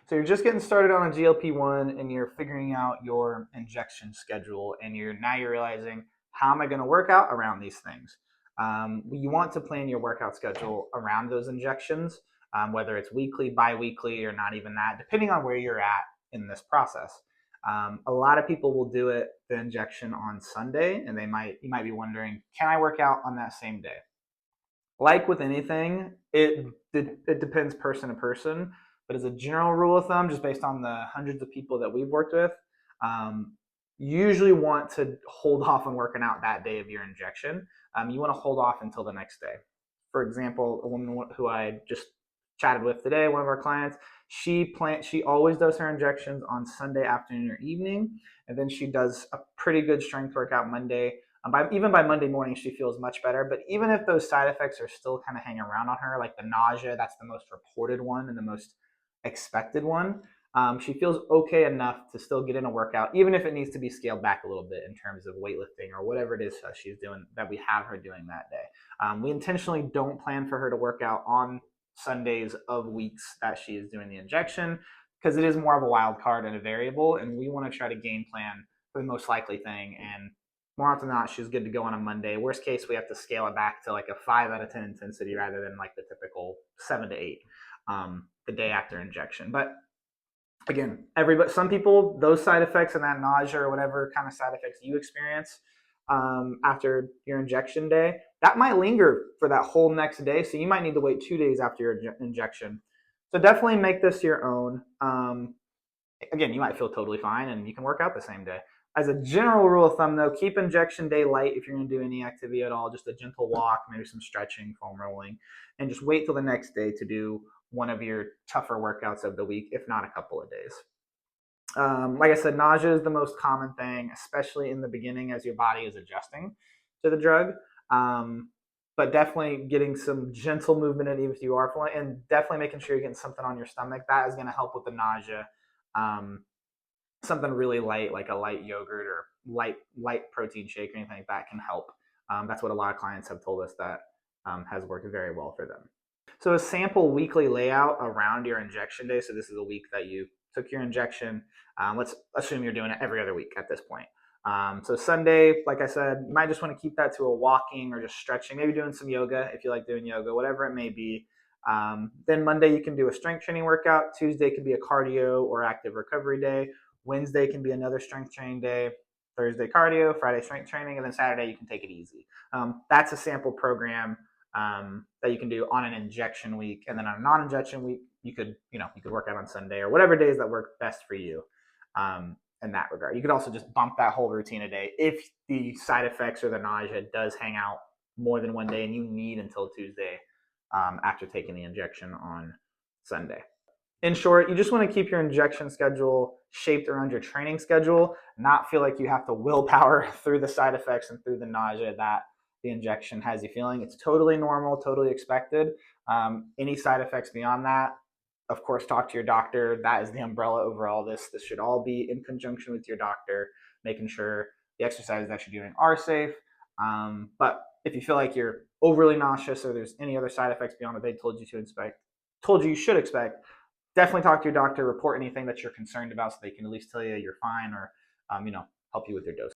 So you're just getting started on a GLP-1 and you're figuring out your injection schedule, and you're realizing, how am I going to work out around these things? You want to plan your workout schedule around those injections, whether it's weekly, bi-weekly, or not even that, depending on where you're at in this process. A lot of people will do the injection on Sunday, and you might be wondering, can I work out on that same day? Like with anything, it depends person to person. But as a general rule of thumb, just based on the hundreds of people that we've worked with, um, you usually want to hold off on working out that day of your injection. You want to hold off until the next day. For example, a woman who I just chatted with today, one of our clients, she always does her injections on Sunday afternoon or evening, and then she does a pretty good strength workout Monday. Even by Monday morning, she feels much better. But even if those side effects are still kind of hanging around on her, like the nausea, that's the most reported one and the most expected one, she feels okay enough to still get in a workout, even if it needs to be scaled back a little bit in terms of weightlifting or whatever it is that she's doing, that we have her doing that day. We intentionally don't plan for her to work out on Sundays of weeks that she is doing the injection, because it is more of a wild card and a variable, and we want to try to game plan for the most likely thing. And more often than not, she's good to go on a Monday. Worst case, we have to scale it back to like a 5 out of 10 intensity rather than like the typical 7 to 8 the day after injection. But again, some people, those side effects and that nausea or whatever kind of side effects you experience after your injection day, that might linger for that whole next day. So you might need to wait 2 days after your injection. So definitely make this your own. Again, you might feel totally fine and you can work out the same day. As a general rule of thumb, though, keep injection day light if you're going to do any activity at all, just a gentle walk, maybe some stretching, foam rolling, and just wait till the next day to do one of your tougher workouts of the week, if not a couple of days. Like I said, nausea is the most common thing, especially in the beginning as your body is adjusting to the drug. But definitely getting some gentle movement in, even if you are feeling, and definitely making sure you're getting something on your stomach. That is going to help with the nausea. Something really light, like a light yogurt or light protein shake or anything like that, can help. That's what a lot of clients have told us that has worked very well for them. So a sample weekly layout around your injection day. So this is a week that you took your injection. Let's assume you're doing it every other week at this point. So Sunday, like I said, you might just want to keep that to a walking or just stretching, maybe doing some yoga if you like doing yoga, whatever it may be. Then Monday you can do a strength training workout. Tuesday could be a cardio or active recovery day. Wednesday can be another strength training day. Thursday cardio, Friday strength training, and then Saturday you can take it easy. That's a sample program that you can do on an injection week, and then on a non-injection week, you could work out on Sunday or whatever days that work best for you. In that regard, you could also just bump that whole routine a day if the side effects or the nausea does hang out more than one day, and you need until Tuesday after taking the injection on Sunday. In short, you just want to keep your injection schedule shaped around your training schedule, not feel like you have to willpower through the side effects and through the nausea that the injection has you feeling. It's totally normal, totally expected. Any side effects beyond that, of course, talk to your doctor. That is the umbrella over all this. This should all be in conjunction with your doctor, making sure the exercises that you're doing are safe. But if you feel like you're overly nauseous or there's any other side effects beyond what they told you should expect, definitely talk to your doctor, report anything that you're concerned about so they can at least tell you you're fine, or help you with your dose.